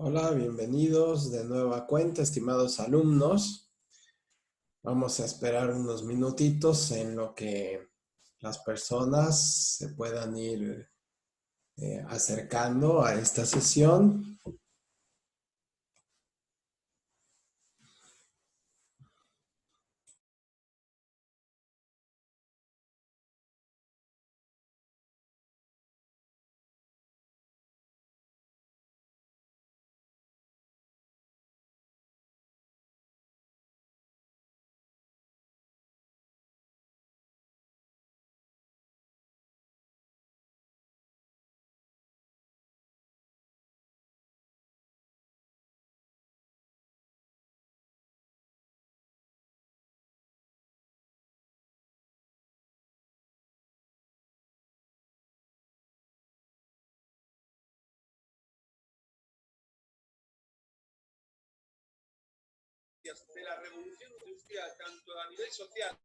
Hola, bienvenidos de nueva cuenta, estimados alumnos. Vamos a esperar unos minutitos en lo que las personas se puedan ir acercando a esta sesión. De la revolución industrial, tanto a nivel social.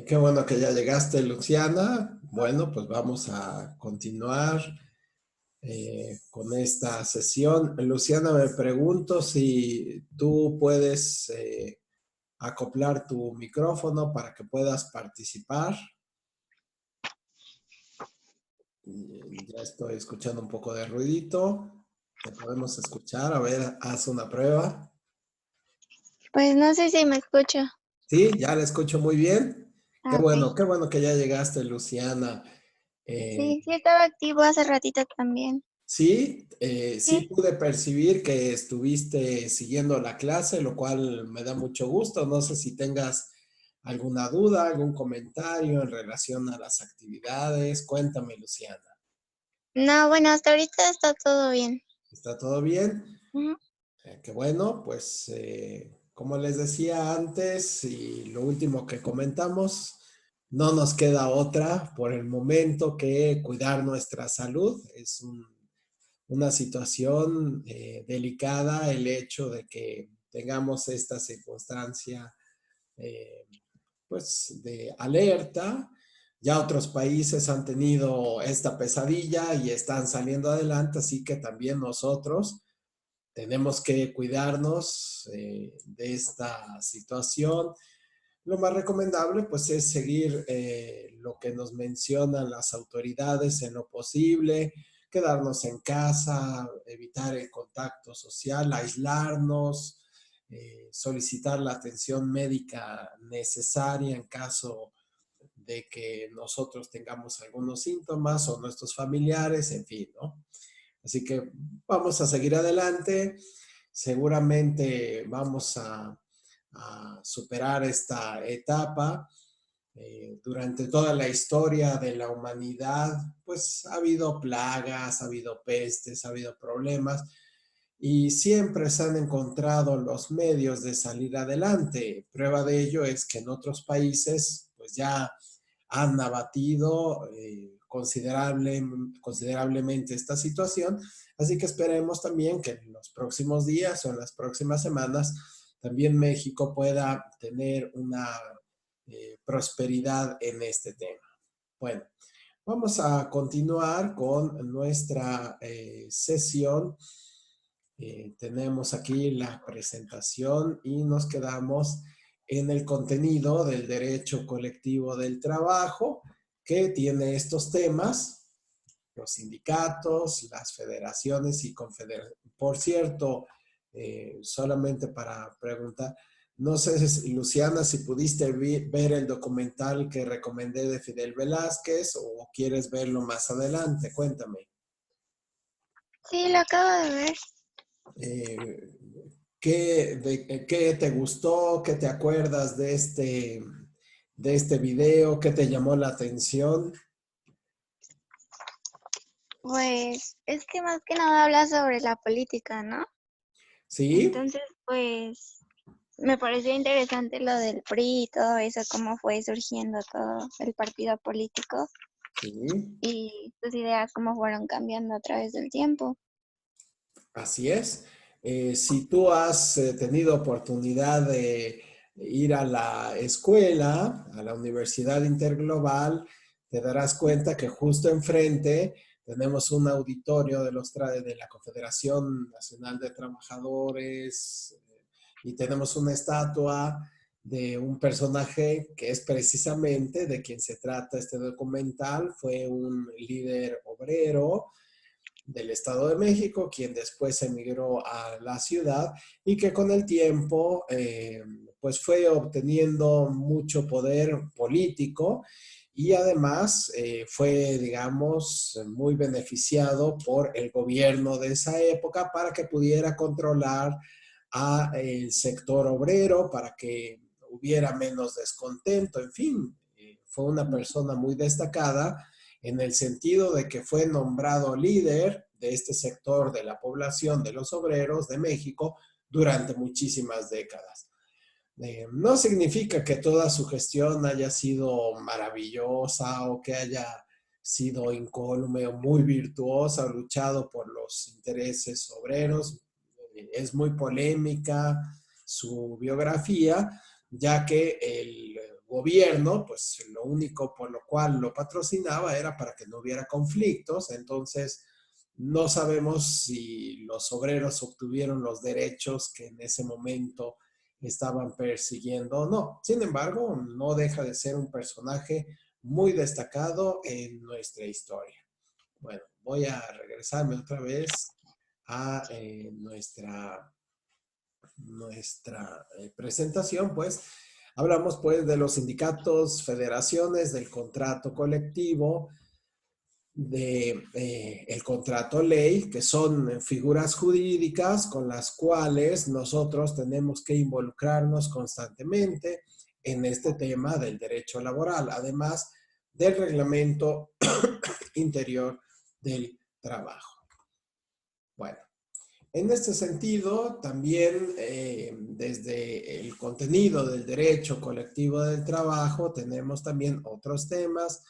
Qué bueno que ya llegaste, Luciana. Bueno, pues vamos a continuar con esta sesión. Luciana, me pregunto si tú puedes acoplar tu micrófono para que puedas participar. Ya estoy escuchando un poco de ruidito. Te podemos escuchar. A ver, haz una prueba. Pues no sé si me escucha. Sí, ya la escucho muy bien. Ah, ok. Qué bueno que ya llegaste, Luciana. Sí, sí estaba activo hace ratito también. Sí, sí Sí. pude percibir que estuviste siguiendo la clase, lo cual me da mucho gusto. No sé si tengas alguna duda, algún comentario en relación a las actividades. Cuéntame, Luciana. No, bueno, hasta ahorita está todo bien. ¿Está todo bien? Ujú. Qué bueno, pues como les decía antes y lo último que comentamos, no nos queda otra por el momento que cuidar nuestra salud. Es una situación delicada el hecho de que tengamos esta circunstancia eh, pues de alerta. Ya otros países han tenido esta pesadilla y están saliendo adelante, así que también nosotros tenemos que cuidarnos de esta situación. Lo más recomendable pues es seguir lo que nos mencionan las autoridades en lo posible, quedarnos en casa, evitar el contacto social, aislarnos, solicitar la atención médica necesaria en caso de que nosotros tengamos algunos síntomas o nuestros familiares, en fin, ¿no? Así que vamos a seguir adelante. Seguramente vamos a superar esta etapa. Durante toda la historia de la humanidad, pues ha habido plagas, ha habido pestes, ha habido problemas y siempre se han encontrado los medios de salir adelante. Prueba de ello es que en otros países, pues ya han abatido considerablemente esta situación. Así que esperemos también que en los próximos días o en las próximas semanas también México pueda tener una prosperidad en este tema. Bueno, vamos a continuar con nuestra sesión. Tenemos aquí la presentación y nos quedamos en el contenido del derecho colectivo del trabajo, que tiene estos temas, los sindicatos, las federaciones y confederaciones. Por cierto, solamente para preguntar, no sé, Luciana, si pudiste ver el documental que recomendé de Fidel Velázquez o quieres verlo más adelante, cuéntame. Sí, lo acabo de ver. Eh, ¿Qué te gustó? ¿Qué te acuerdas de este video? ¿Qué te llamó la atención? Pues es que más que nada habla sobre la política, ¿no? ¿Sí? Entonces, pues me pareció interesante lo del PRI y todo eso, cómo fue surgiendo todo el partido político Sí. y sus ideas cómo fueron cambiando a través del tiempo. Así es. Si tú has tenido oportunidad de ir a la escuela, a la Universidad Interglobal, te darás cuenta que justo enfrente tenemos un auditorio de la Confederación Nacional de Trabajadores y tenemos una estatua de un personaje que es precisamente de quien se trata este documental. Fue un líder obrero del Estado de México, quien después emigró a la ciudad y que con el tiempo pues fue obteniendo mucho poder político y además fue, digamos, muy beneficiado por el gobierno de esa época para que pudiera controlar a el sector obrero, para que hubiera menos descontento, en fin, fue una persona muy destacada en el sentido de que fue nombrado líder de este sector de la población de los obreros de México durante muchísimas décadas. No significa que toda su gestión haya sido maravillosa o que haya sido incólume o muy virtuosa o luchado por los intereses obreros. Es muy polémica su biografía, ya que el gobierno, pues lo único por lo cual lo patrocinaba era para que no hubiera conflictos. Entonces no sabemos si los obreros obtuvieron los derechos que en ese momento estaban persiguiendo o no. Sin embargo, no deja de ser un personaje muy destacado en nuestra historia. Bueno, voy a regresarme otra vez a nuestra presentación, pues. Hablamos pues de los sindicatos, federaciones, del contrato colectivo, de el contrato ley, que son figuras jurídicas con las cuales nosotros tenemos que involucrarnos constantemente en este tema del derecho laboral, además del reglamento interior del trabajo. Bueno, en este sentido, también desde el contenido del derecho colectivo del trabajo, tenemos también otros temas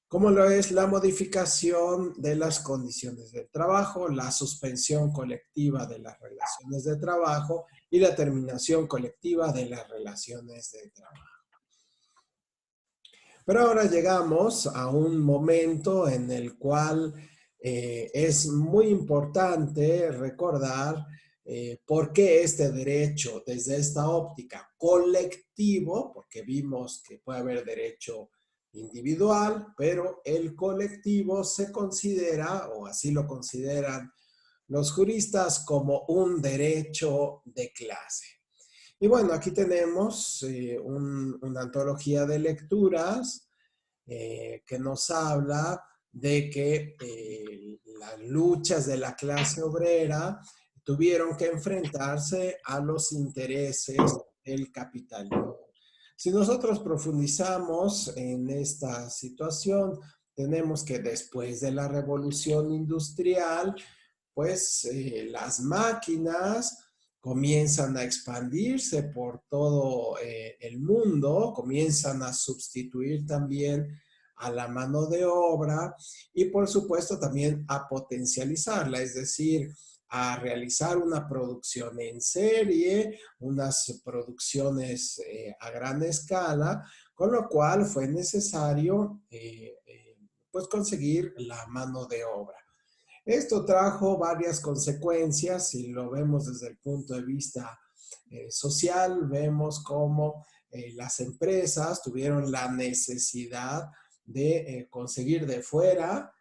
como lo es la modificación de las condiciones del trabajo, la suspensión colectiva de las relaciones de trabajo y la terminación colectiva de las relaciones de trabajo. Pero ahora llegamos a un momento en el cual es muy importante recordar por qué este derecho desde esta óptica colectivo, porque vimos que puede haber derecho individual, pero el colectivo se considera, o así lo consideran los juristas, como un derecho de clase. Y bueno, aquí tenemos una antología de lecturas que nos habla de que las luchas de la clase obrera tuvieron que enfrentarse a los intereses del capitalismo. Si nosotros profundizamos en esta situación, tenemos que después de la revolución industrial, pues las máquinas comienzan a expandirse por todo el mundo, comienzan a sustituir también a la mano de obra y por supuesto también a potencializarla, es decir, a realizar una producción en serie, unas producciones a gran escala, con lo cual fue necesario pues conseguir la mano de obra. Esto trajo varias consecuencias, si lo vemos desde el punto de vista social, vemos cómo las empresas tuvieron la necesidad de conseguir de fuera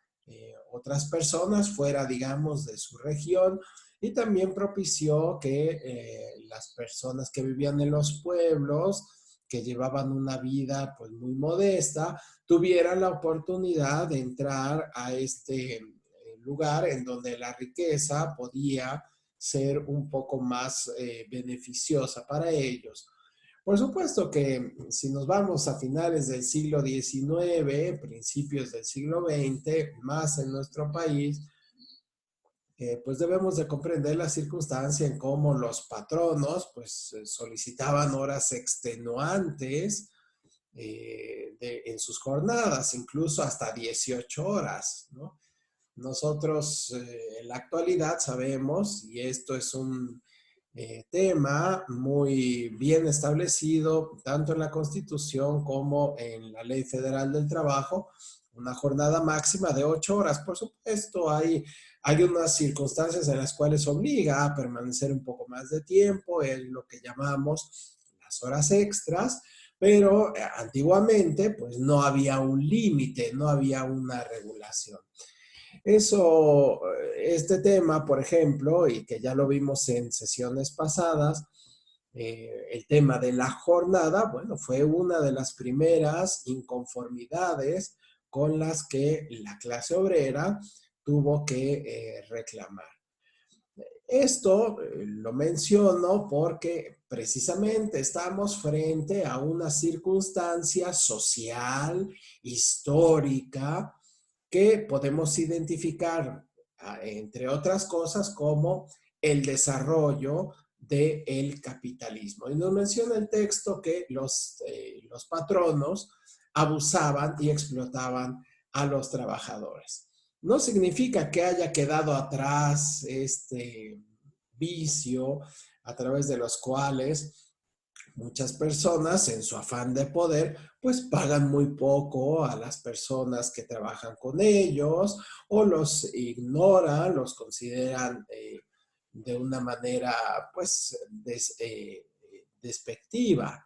otras personas, fuera, digamos, de su región, y también propició que las personas que vivían en los pueblos, que llevaban una vida pues muy modesta, tuvieran la oportunidad de entrar a este lugar en donde la riqueza podía ser un poco más beneficiosa para ellos. Por supuesto que si nos vamos a finales del siglo XIX, principios del siglo XX, más en nuestro país, pues debemos de comprender la circunstancia en cómo los patronos pues solicitaban horas extenuantes en sus jornadas, incluso hasta 18 horas, ¿no? Nosotros en la actualidad sabemos, y esto es un tema muy bien establecido tanto en la Constitución como en la Ley Federal del Trabajo, una jornada máxima de 8 horas. Por supuesto, hay unas circunstancias en las cuales obliga a permanecer un poco más de tiempo, en lo que llamamos las horas extras, pero antiguamente pues no había un límite, no había una regulación. Eso, este tema, por ejemplo, y que ya lo vimos en sesiones pasadas, el tema de la jornada, bueno, fue una de las primeras inconformidades con las que la clase obrera tuvo que reclamar. Esto lo menciono porque precisamente estamos frente a una circunstancia social, histórica, que podemos identificar, entre otras cosas, como el desarrollo del capitalismo. Y nos menciona el texto que los patronos abusaban y explotaban a los trabajadores. No significa que haya quedado atrás este vicio a través de los cuales muchas personas en su afán de poder pues pagan muy poco a las personas que trabajan con ellos o los ignoran, los consideran de una manera pues despectiva.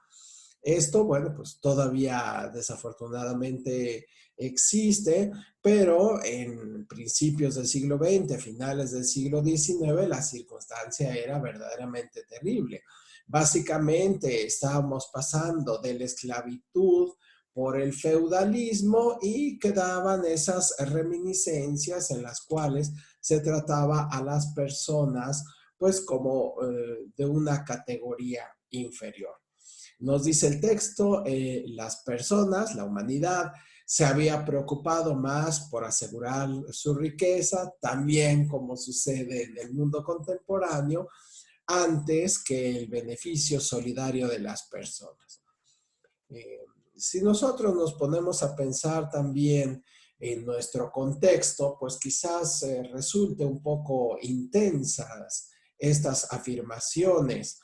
Esto, bueno, pues todavía desafortunadamente existe, pero en principios del siglo XX, finales del siglo XIX, la circunstancia era verdaderamente terrible. Básicamente estábamos pasando de la esclavitud por el feudalismo y quedaban esas reminiscencias en las cuales se trataba a las personas pues como de una categoría inferior. Nos dice el texto, las personas, la humanidad, se había preocupado más por asegurar su riqueza, también como sucede en el mundo contemporáneo, antes que el beneficio solidario de las personas. Si nosotros nos ponemos a pensar también en nuestro contexto, pues quizás resulte un poco intensas estas afirmaciones.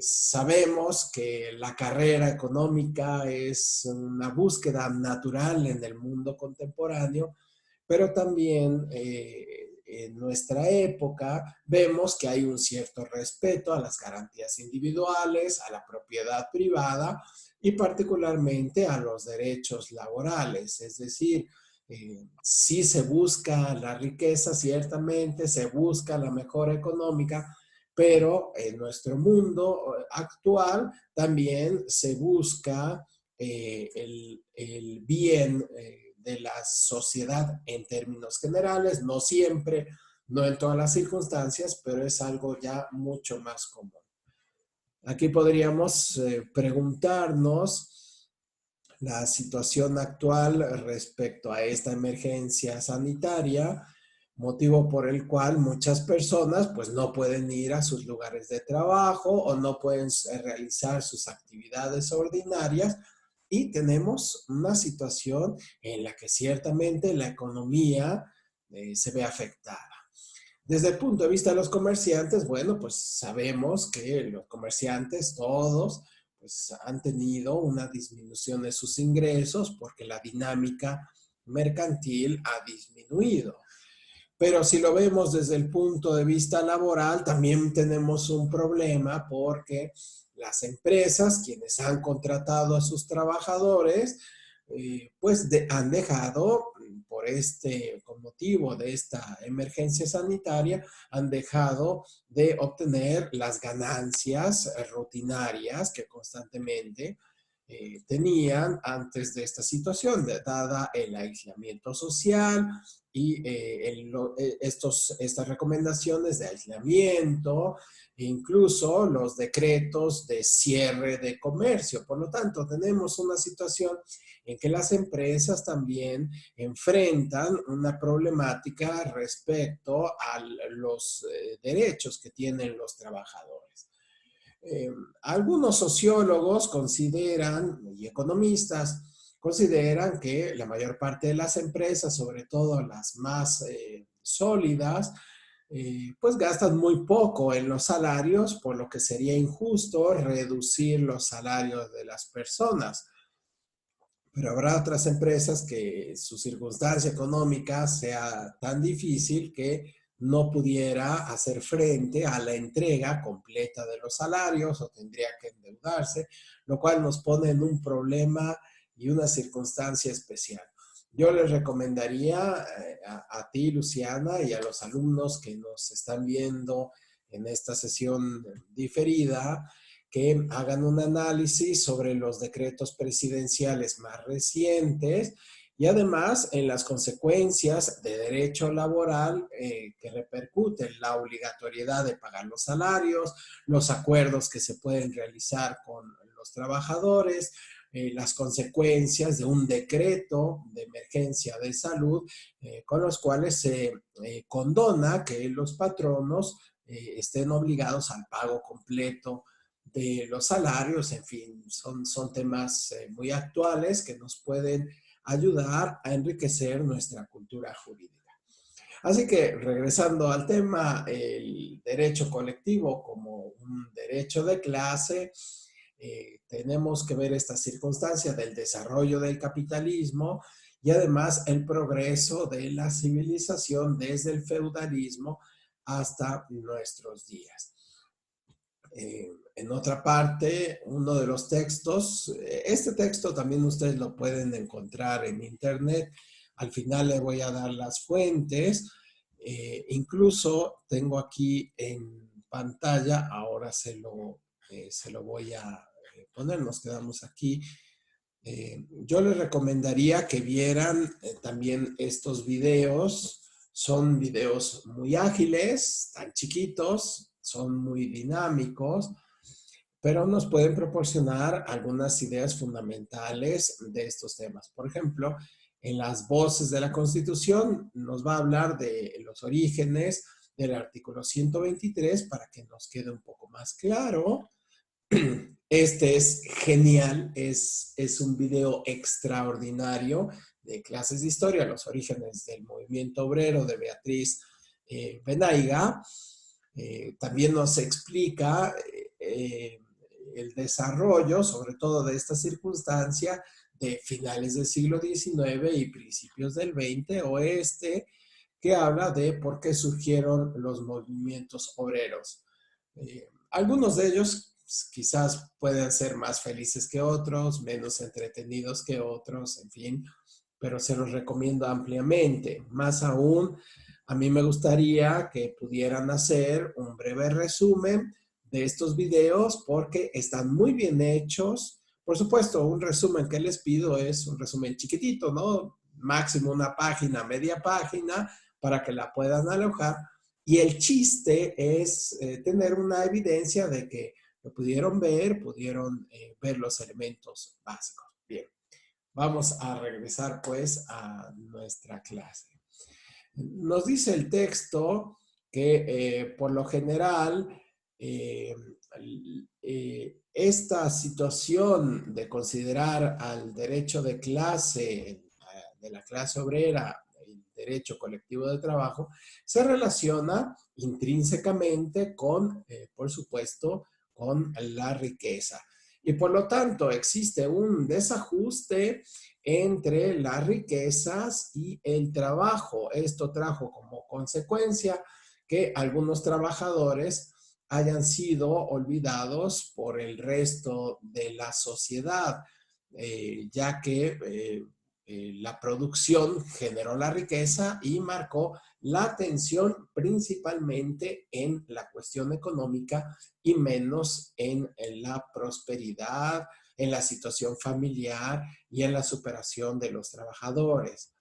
Sabemos que la carrera económica es una búsqueda natural en el mundo contemporáneo, pero también en nuestra época vemos que hay un cierto respeto a las garantías individuales, a la propiedad privada y particularmente a los derechos laborales. Es decir, sí se busca la riqueza, ciertamente se busca la mejora económica, pero en nuestro mundo actual también se busca el bien de la sociedad en términos generales, no siempre, no en todas las circunstancias, pero es algo ya mucho más común. Aquí podríamos preguntarnos la situación actual respecto a esta emergencia sanitaria, motivo por el cual muchas personas pues no pueden ir a sus lugares de trabajo o no pueden realizar sus actividades ordinarias y tenemos una situación en la que ciertamente la economía se ve afectada. Desde el punto de vista de los comerciantes, bueno, pues sabemos que los comerciantes todos pues han tenido una disminución de sus ingresos porque la dinámica mercantil ha disminuido. Pero si lo vemos desde el punto de vista laboral, también tenemos un problema porque las empresas, quienes han contratado a sus trabajadores, pues han dejado, con motivo de esta emergencia sanitaria, han dejado de obtener las ganancias rutinarias que constantemente tenían antes de esta situación, dada el aislamiento social y estas recomendaciones de aislamiento, e incluso los decretos de cierre de comercio. Por lo tanto, tenemos una situación en que las empresas también enfrentan una problemática respecto a los derechos que tienen los trabajadores. Algunos sociólogos consideran, y economistas, consideran que la mayor parte de las empresas, sobre todo las más sólidas, pues gastan muy poco en los salarios, por lo que sería injusto reducir los salarios de las personas. Pero habrá otras empresas que su circunstancia económica sea tan difícil que no pudiera hacer frente a la entrega completa de los salarios o tendría que endeudarse, lo cual nos pone en un problema y una circunstancia especial. Yo les recomendaría a ti, Luciana, y a los alumnos que nos están viendo en esta sesión diferida, que hagan un análisis sobre los decretos presidenciales más recientes y además en las consecuencias de derecho laboral que repercuten la obligatoriedad de pagar los salarios, los acuerdos que se pueden realizar con los trabajadores, las consecuencias de un decreto de emergencia de salud con los cuales se condona que los patronos estén obligados al pago completo de los salarios. En fin, son temas muy actuales que nos pueden ayudar a enriquecer nuestra cultura jurídica. Así que, regresando al tema, el derecho colectivo como un derecho de clase, tenemos que ver esta circunstancia del desarrollo del capitalismo y además el progreso de la civilización desde el feudalismo hasta nuestros días. En otra parte, uno de los textos, este texto también ustedes lo pueden encontrar en internet, al final les voy a dar las fuentes, incluso tengo aquí en pantalla, ahora se lo voy a poner, nos quedamos aquí. Yo les recomendaría que vieran también estos videos, son videos muy ágiles, tan chiquitos, son muy dinámicos, pero nos pueden proporcionar algunas ideas fundamentales de estos temas. Por ejemplo, en las voces de la Constitución nos va a hablar de los orígenes del artículo 123 para que nos quede un poco más claro. Este es genial, es un video extraordinario de clases de historia, los orígenes del movimiento obrero de Beatriz Benaiga. También nos explica el desarrollo, sobre todo de esta circunstancia, de finales del siglo XIX y principios del XX, que habla de por qué surgieron los movimientos obreros. Algunos de ellos quizás pueden ser más felices que otros, menos entretenidos que otros, en fin, pero se los recomiendo ampliamente. Más aún, a mí me gustaría que pudieran hacer un breve resumen de estos videos porque están muy bien hechos. Por supuesto, un resumen que les pido es un resumen chiquitito, ¿no? Máximo una página, media página, para que la puedan alojar. Y el chiste es tener una evidencia de que lo pudieron ver los elementos básicos. Bien, vamos a regresar pues a nuestra clase. Nos dice el texto que por lo general esta situación de considerar al derecho de clase, de la clase obrera, el derecho colectivo de trabajo, se relaciona intrínsecamente con, por supuesto, con la riqueza. Y por lo tanto existe un desajuste entre las riquezas y el trabajo. Esto trajo como consecuencia que algunos trabajadores hayan sido olvidados por el resto de la sociedad. ya que la producción generó la riqueza y marcó la atención principalmente en la cuestión económica y menos en la prosperidad, en la situación familiar y en la superación de los trabajadores.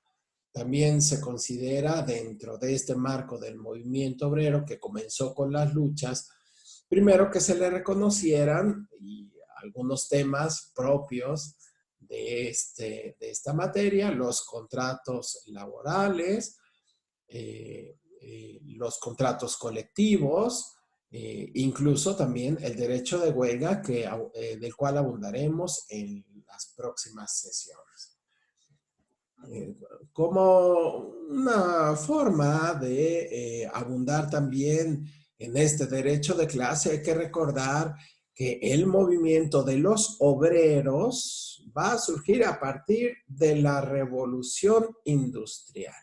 También se considera dentro de este marco del movimiento obrero que comenzó con las luchas, primero que se le reconocieran y algunos temas propios de esta materia, los contratos laborales, los contratos colectivos, incluso también el derecho de huelga, del cual abundaremos en las próximas sesiones. Como una forma de abundar también en este derecho de clase, hay que recordar que el movimiento de los obreros va a surgir a partir de la revolución industrial.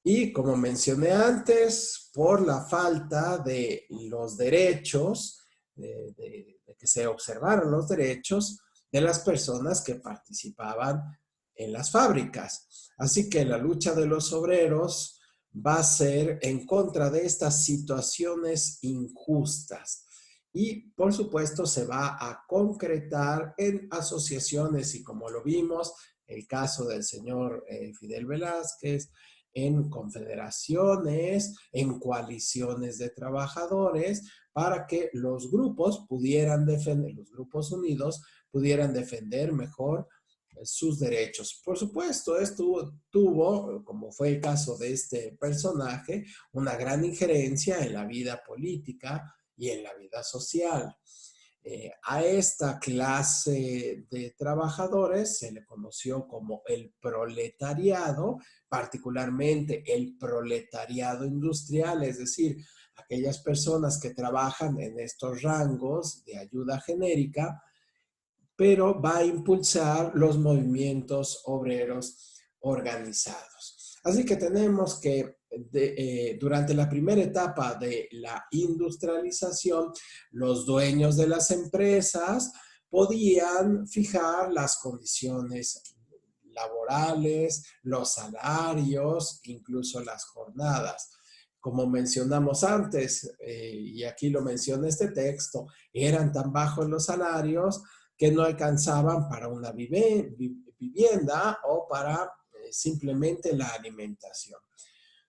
Y como mencioné antes, por la falta de los derechos, de que se observaron los derechos de las personas que participaban en las fábricas. Así que la lucha de los obreros va a ser en contra de estas situaciones injustas. Y por supuesto se va a concretar en asociaciones y como lo vimos, el caso del señor Fidel Velázquez, en confederaciones, en coaliciones de trabajadores, para que los grupos pudieran defender, los grupos unidos pudieran defender mejor sus derechos. Por supuesto, esto tuvo, como fue el caso de este personaje, una gran injerencia en la vida política y en la vida social. A esta clase de trabajadores se le conoció como el proletariado, particularmente el proletariado industrial, es decir, aquellas personas que trabajan en estos rangos de ayuda genérica, pero va a impulsar los movimientos obreros organizados. Así que tenemos que durante la primera etapa de la industrialización, los dueños de las empresas podían fijar las condiciones laborales, los salarios, incluso las jornadas. Como mencionamos antes, y aquí lo menciona este texto, eran tan bajos los salarios que no alcanzaban para una vivienda o para simplemente la alimentación.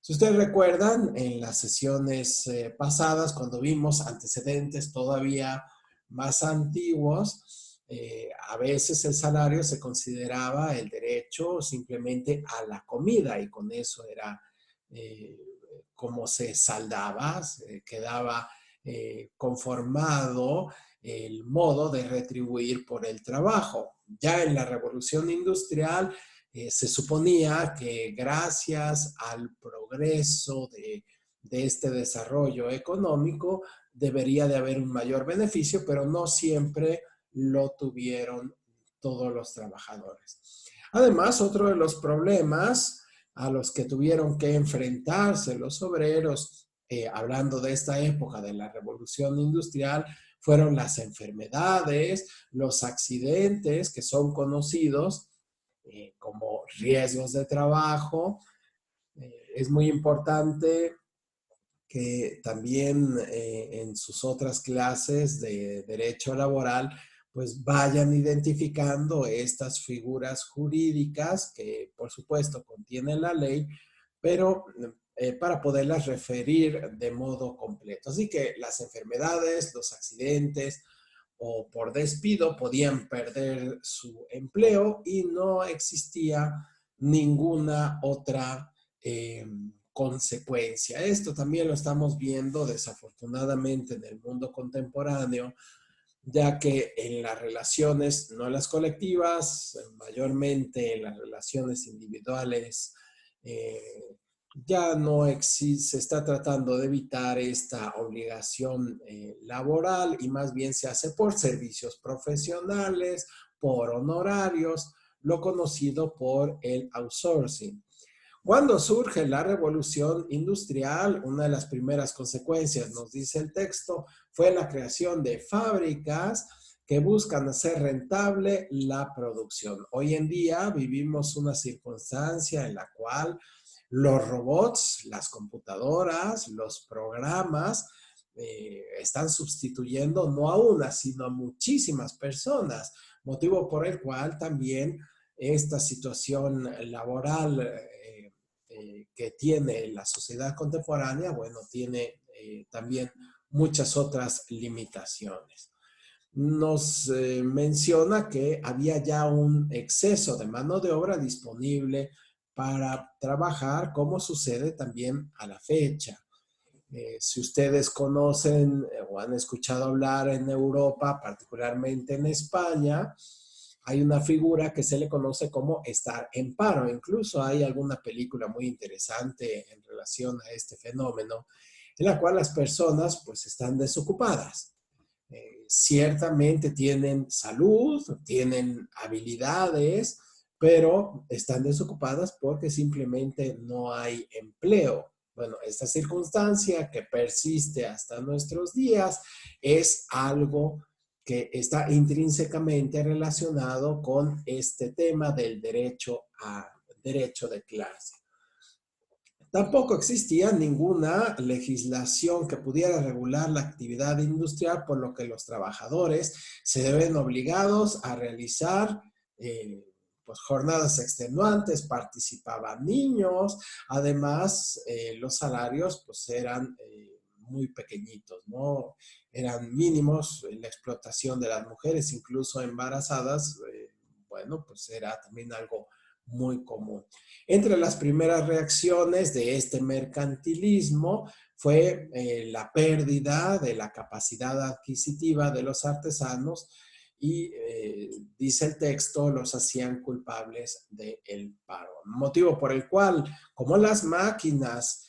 Si ustedes recuerdan, en las sesiones pasadas, cuando vimos antecedentes todavía más antiguos, a veces el salario se consideraba el derecho simplemente a la comida y con eso era como se saldaba, se quedaba conformado el modo de retribuir por el trabajo. Ya en la revolución industrial se suponía que gracias al progreso de este desarrollo económico debería de haber un mayor beneficio, pero no siempre lo tuvieron todos los trabajadores. Además, otro de los problemas a los que tuvieron que enfrentarse los obreros, hablando de esta época de la revolución industrial, fueron las enfermedades, los accidentes que son conocidos como riesgos de trabajo. Es muy importante que también en sus otras clases de derecho laboral pues vayan identificando estas figuras jurídicas que por supuesto contiene la ley, pero para poderlas referir de modo completo. Así que las enfermedades, los accidentes o por despido podían perder su empleo y no existía ninguna otra consecuencia. Esto también lo estamos viendo desafortunadamente en el mundo contemporáneo, ya que en las relaciones, no las colectivas, mayormente en las relaciones individuales, ya no existe, se está tratando de evitar esta obligación laboral y más bien se hace por servicios profesionales, por honorarios, lo conocido por el outsourcing. Cuando surge la revolución industrial, una de las primeras consecuencias, nos dice el texto, fue la creación de fábricas que buscan hacer rentable la producción. Hoy en día vivimos una circunstancia en la cual los robots, las computadoras, los programas están sustituyendo no a una, sino a muchísimas personas, motivo por el cual también esta situación laboral que tiene la sociedad contemporánea, bueno, tiene también muchas otras limitaciones. Nos menciona que había ya un exceso de mano de obra disponible para trabajar, como sucede también a la fecha. Si ustedes conocen o han escuchado hablar en Europa, particularmente en España, hay una figura que se le conoce como estar en paro. Incluso hay alguna película muy interesante en relación a este fenómeno, en la cual las personas pues están desocupadas. Ciertamente tienen salud, tienen habilidades, pero están desocupadas porque simplemente no hay empleo. Bueno, esta circunstancia que persiste hasta nuestros días es algo que está intrínsecamente relacionado con este tema del derecho de clase. Tampoco existía ninguna legislación que pudiera regular la actividad industrial, por lo que los trabajadores se ven obligados a realizar pues, jornadas extenuantes, participaban niños, además los salarios pues, eran muy pequeñitos, ¿no? Eran mínimos, la explotación de las mujeres, incluso embarazadas, bueno, pues era también algo muy común. Entre las primeras reacciones de este mercantilismo fue la pérdida de la capacidad adquisitiva de los artesanos y, dice el texto, los hacían culpables del paro. Motivo por el cual, como las máquinas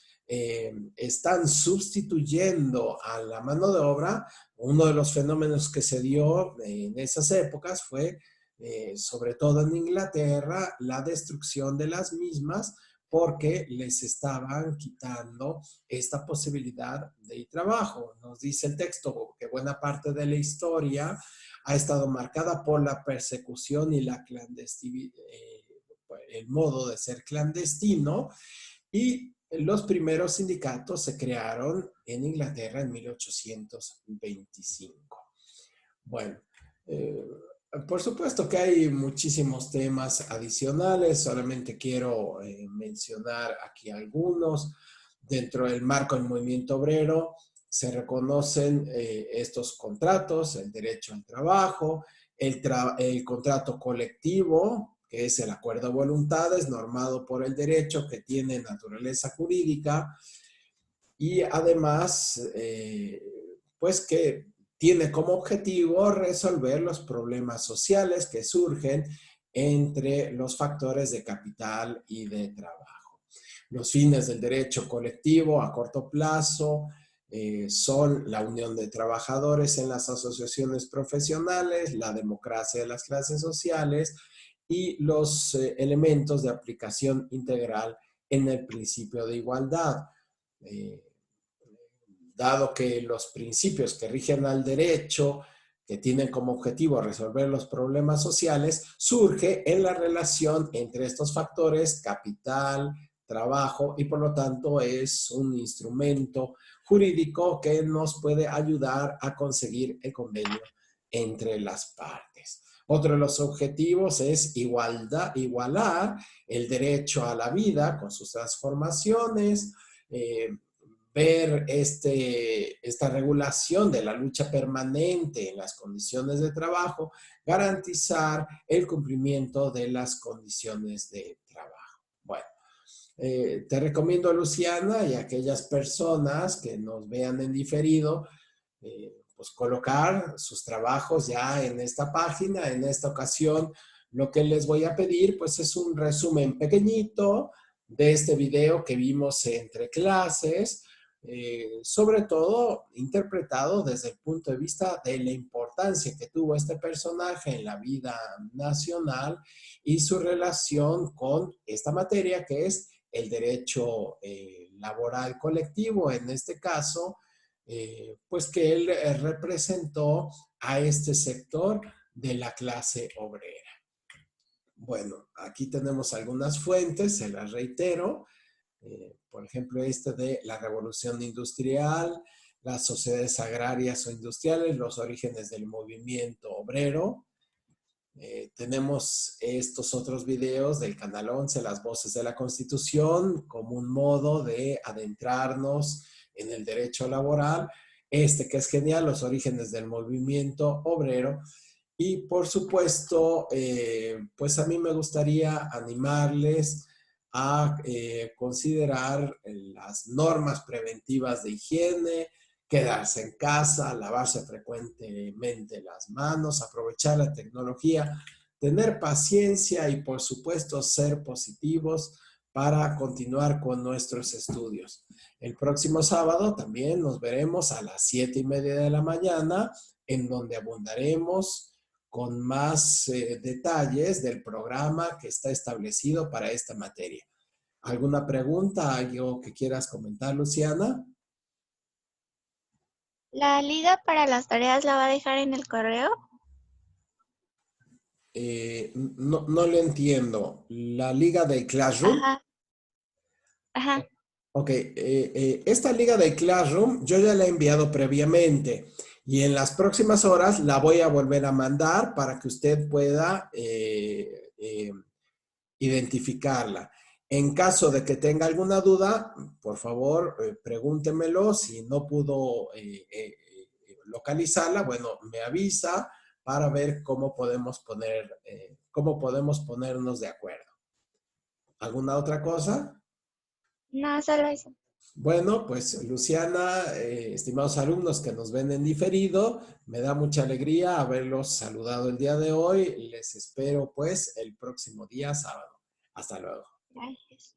están sustituyendo a la mano de obra, uno de los fenómenos que se dio en esas épocas fue sobre todo en Inglaterra, la destrucción de las mismas porque les estaban quitando esta posibilidad de trabajo. Nos dice el texto que buena parte de la historia ha estado marcada por la persecución y la clandestinidad, el modo de ser clandestino, y los primeros sindicatos se crearon en Inglaterra en 1825. Bueno, por supuesto que hay muchísimos temas adicionales, solamente quiero mencionar aquí algunos. Dentro del marco del movimiento obrero se reconocen estos contratos, el derecho al trabajo, el contrato colectivo, que es el acuerdo de voluntades normado por el derecho que tiene naturaleza jurídica y además, pues que tiene como objetivo resolver los problemas sociales que surgen entre los factores de capital y de trabajo. Los fines del derecho colectivo a corto plazo son la unión de trabajadores en las asociaciones profesionales, la democracia de las clases sociales y los elementos de aplicación integral en el principio de igualdad. Dado que los principios que rigen al derecho, que tienen como objetivo resolver los problemas sociales, surge en la relación entre estos factores, capital, trabajo, y por lo tanto es un instrumento jurídico que nos puede ayudar a conseguir el convenio entre las partes. Otro de los objetivos es igualar el derecho a la vida con sus transformaciones, ver esta regulación de la lucha permanente en las condiciones de trabajo, garantizar el cumplimiento de las condiciones de trabajo. Bueno, te recomiendo, Luciana, y a aquellas personas que nos vean en diferido, pues colocar sus trabajos ya en esta página. En esta ocasión, lo que les voy a pedir, pues es un resumen pequeñito de este video que vimos entre clases, sobre todo interpretado desde el punto de vista de la importancia que tuvo este personaje en la vida nacional y su relación con esta materia que es el derecho laboral colectivo, en este caso, pues que él representó a este sector de la clase obrera. Bueno, aquí tenemos algunas fuentes, se las reitero. Por ejemplo, este de la revolución industrial, las sociedades agrarias o industriales, los orígenes del movimiento obrero. Tenemos estos otros videos del Canal 11, Las Voces de la Constitución, como un modo de adentrarnos en el derecho laboral. Este que es genial, Los orígenes del movimiento obrero. Y por supuesto, pues a mí me gustaría animarles a considerar las normas preventivas de higiene, quedarse en casa, lavarse frecuentemente las manos, aprovechar la tecnología, tener paciencia y por supuesto ser positivos para continuar con nuestros estudios. El próximo sábado también nos veremos a las 7:30 de la mañana, en donde abundaremos con más detalles del programa que está establecido para esta materia. ¿Alguna pregunta, algo que quieras comentar, Luciana? ¿La liga para las tareas la va a dejar en el correo? No le entiendo. ¿La liga de Classroom? Ajá, ajá. Ok, esta liga de Classroom yo ya la he enviado previamente y en las próximas horas la voy a volver a mandar para que usted pueda identificarla. En caso de que tenga alguna duda, por favor, pregúntemelo. Si no pudo localizarla, bueno, me avisa para ver cómo podemos ponernos de acuerdo. ¿Alguna otra cosa? No, solo eso. Bueno, pues Luciana, estimados alumnos que nos ven en diferido, me da mucha alegría haberlos saludado el día de hoy. Les espero pues el próximo día sábado. Hasta luego. Gracias.